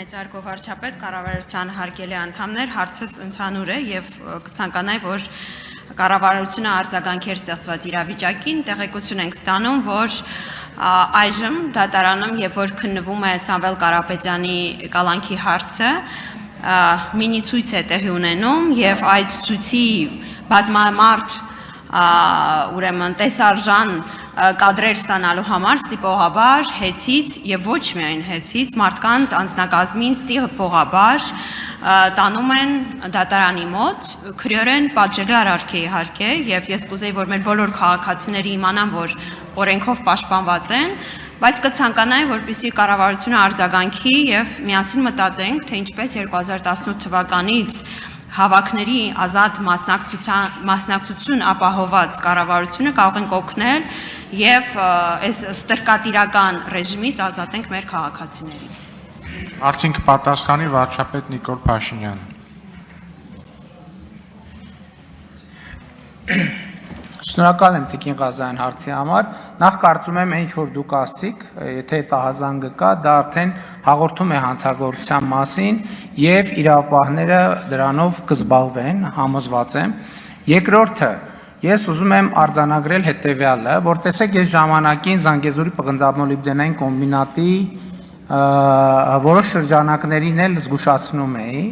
Մեծարգո վարչապետ, կառավարության հարգելի անդամներ, հարցս ընդհանուր է եւ կցանկանայի, որ կառավարությունը արձագանքեր ստեղծված իրավիճակին, տեղեկություն ենք ստանում, որ այժմ դատարանում եւ որ քննվում է Սամվել Կարապետյանի կալանքի հարցը, մինի ցույց է տեղի ունենում եւ այդ ցույցի բազմամարդ ուրեմն տեսարժան կադրեր ստանալու համար ստիպողաբար հեծից եւ ոչ միայն հեծից մարդկանց անձնակազմին ստիպողաբար տանում են դատարանի մոտ քրեորեն պատժելի արարք է իհարկե եւ ես կուզեի որ մեր բոլոր քաղաքացիները իմանան որ օրենքով պաշտպանված են բայց կցանկանայի որպեսզի կառավարությունը արձագանքի եւ միասին մտածենք թե ինչպես 2018 թվականից հավաքների ազատ մասնակցություն ապահոված կառավարությունը կարող են օգնել եւ այս ստրկատիրական ռեժիմից ազատենք մեր քաղաքացիներին։ Արդյոք պատասխանի վարչապետ Նիկոլ Փաշինյանը։ Շնորհակալ եմ Տիկին Ղազարյան հարցի համար։ Նախ կարծում եմ ինչ որ դուք ասցիք, եթե տահազանգը կա, դա արդեն հաղորդում է հանցագործության մասին եւ իրավապահները դրանով կզբաղվեն, համոզված եմ։ Երկրորդը, ես ուզում եմ արձանագրել հետեւյալը, որ տեսեք ես ժամանակին Զանգեզուրի պղնձամոլիբդենային կոմբինատի որոշ շրջանակներին էլ զգուշացնում էի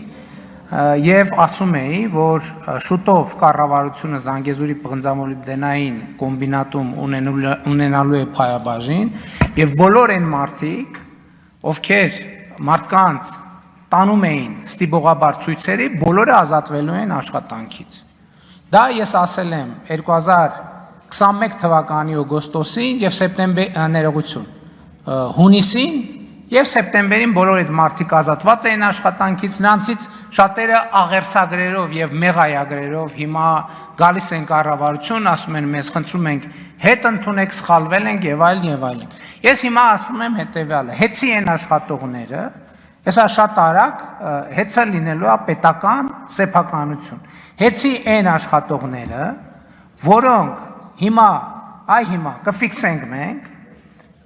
եւ ասում էի, որ շուտով կառավարությունը Զանգեզուրի պղնձամոլիբդենային կոմբինատում ունենալու է փայաբաժին եւ բոլոր այն մարդիկ, ովքեր մարդկանց տանում էին ստիպողաբար ցույցերի, բոլորը ազատվելու են աշխատանքից։ Դա ես ասել եմ 2021 թվականի օգոստոսին եւ հունիսին Եվ սեպտեմբերին բոլոր այդ մարդիկ ազատված էին աշխատանքից, նրանցից շատերը աղերսագրերով եւ մեղայագրերով հիմա գալիս են կառավարություն, ասում են մեզ խնդրում ենք հետ ընդունեք, սխալվել ենք եւ այլն եւ այլն։ Ես հիմա ասում եմ հետեւյալը. հեծի են աշխատողները, հեսա շատ արագ հեծը լինելու է պետական սեփականություն։ Հեծի են աշխատողները, որոնք հիմա կֆիքսենք մենք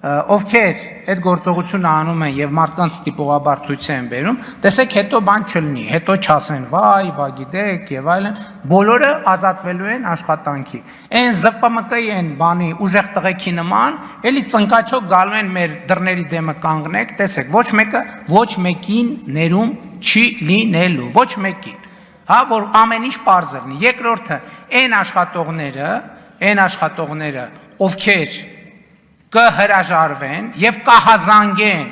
ովքեր այդ գործողությունը անում են եւ մարդկանց ստիպողաբար ցույց են բերում, տեսեք հետո բան չլինի, հետո չասեն վայ, բա գիտեք եւ այլն, բոլորը ազատվելու են աշխատանքի։ Այն ԶՊՄԿ-ի են բանի ուժեղ տղեկի նման, էլի ծնկաչոք գալու են մեր դռների դեմը կանգնեք, տեսեք, ոչ մեկը ոչ մեկին ներում չի լինելու, ոչ մեկին։ Հա, որ ամեն ինչ պարզ լինի։ Երկրորդը, այն աշխատողները, ովքեր կհրաժարվեն եւ կհազանգեն,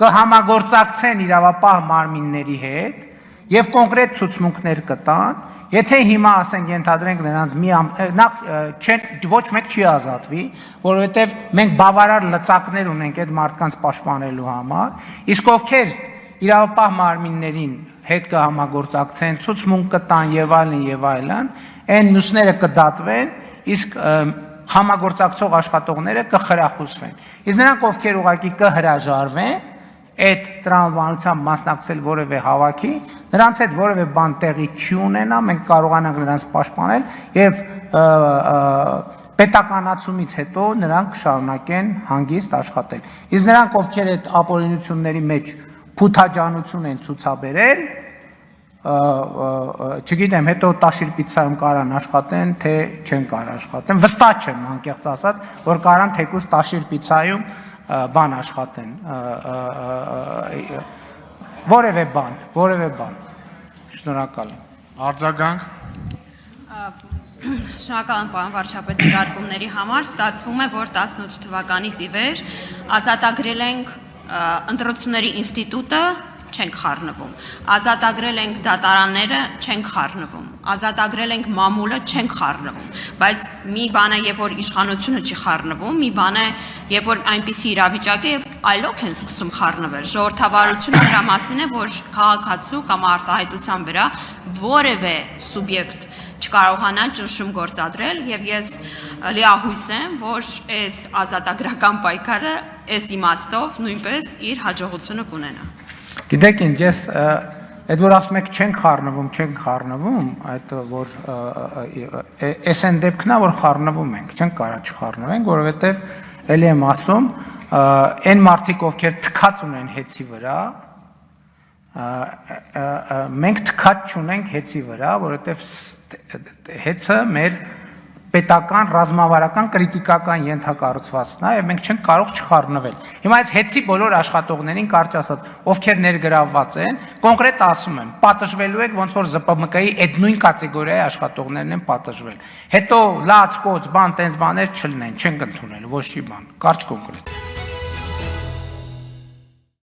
կհամագործակցեն իրավապահ մարմինների հետ եւ կոնկրետ ցուցմունքներ կտան, եթե հիմա ասենք ենթադրենք նրանց ոչ մեկ չի ազատվի, որովհետեւ մենք բավարար լծակներ ունենք այդ մարդկանց պաշտպանելու համար, իսկ ովքեր իրավապահ մարմիններին հետ կհամագործակցեն, ցուցմունք կտան եւ այլն, այն մյուսները կդատվեն, իսկ համագործակցող աշխատողները կխրախուսվեն։ Իսկ նրանք ովքեր ուղղակի կհրաժարվեն այդ տրամաբանությամբ մասնակցել որևէ հավաքի, նրանց հետ որևէ բան տեղի չի ունենա, մենք կարողանանք նրանց պաշտպանել եւ պետականացումից հետո նրանք կշարունակեն հանգիստ աշխատել։ Իսկ նրանք ովքեր այդ ապօրինությունների մեջ փութաջանություն են ցուցաբերել, չգիտեմ, հետո տաշիր պիցայում կարան աշխատեն, թե չեն կարող աշխատեն, վստահ չեմ անկեղծ ասած, որ կարան թեկուզ տաշիր պիցայում բան աշխատեն, որևէ բան, շնորհակալ եմ։ Արձագանք։ Շնորհակալ եմ պարոն վարչապետ դիտարկումների համար, ստացվում է, որ 18 թվականից ի վեր ազատագրել ենք ընտրությունների ինստիտուտը, չենք խառնվում, ազատագրել ենք դատարանները, չենք խառնվում, ազատագրել ենք մամուլը, չենք խառնվում, բայց մի բան է, երբ որ իշխանությունը չի խառնվում, մի բան է, երբ որ այնպիսի իրավիճակ է եւ այլոք են սկսում խառնվել։ Ժողովրդավարությունը դրա մասին է, որ քաղաքացու կամ արտահայտության վրա որևէ սուբյեկտ չկարողանա ճնշում գործադրել եւ ես լիահույս եմ, որ այս ազատագրական պայքարը այս իմաստով նույնպես իր հաջողությունը կունենա։ Գիտեք ինչ, ես այդ որ ասում եք չենք խառնվում, այդ որ այս են դեպքն է, որ խառնվում ենք, չենք կարա չխառնվենք, որովհետև էլի եմ ասում, այն մարդիկ, ովքեր թքած ունեն հեծի վրա, մենք թքած չունենք հեծի վրա, որովհետև հեծը մեր պետական, ռազմավարական, կրիտիկական ենթակառուցվածքն է, եւ մենք չենք կարող չխառնվել։ Հիմա այս հեծի բոլոր աշխատողներին կարճ ասած, ովքեր ներգրավված են, կոնկրետ ասում եմ, պատժվելու եք ոնց որ ԶՊՄԿ-ի այդ նույն կատեգորիայի աշխատողներն են պատժվել։ Հետո լաց, կոց, բան, տենց բաներ չլինեն, չենք ընդունել, ոչ մի բան, կարճ կոնկրետ։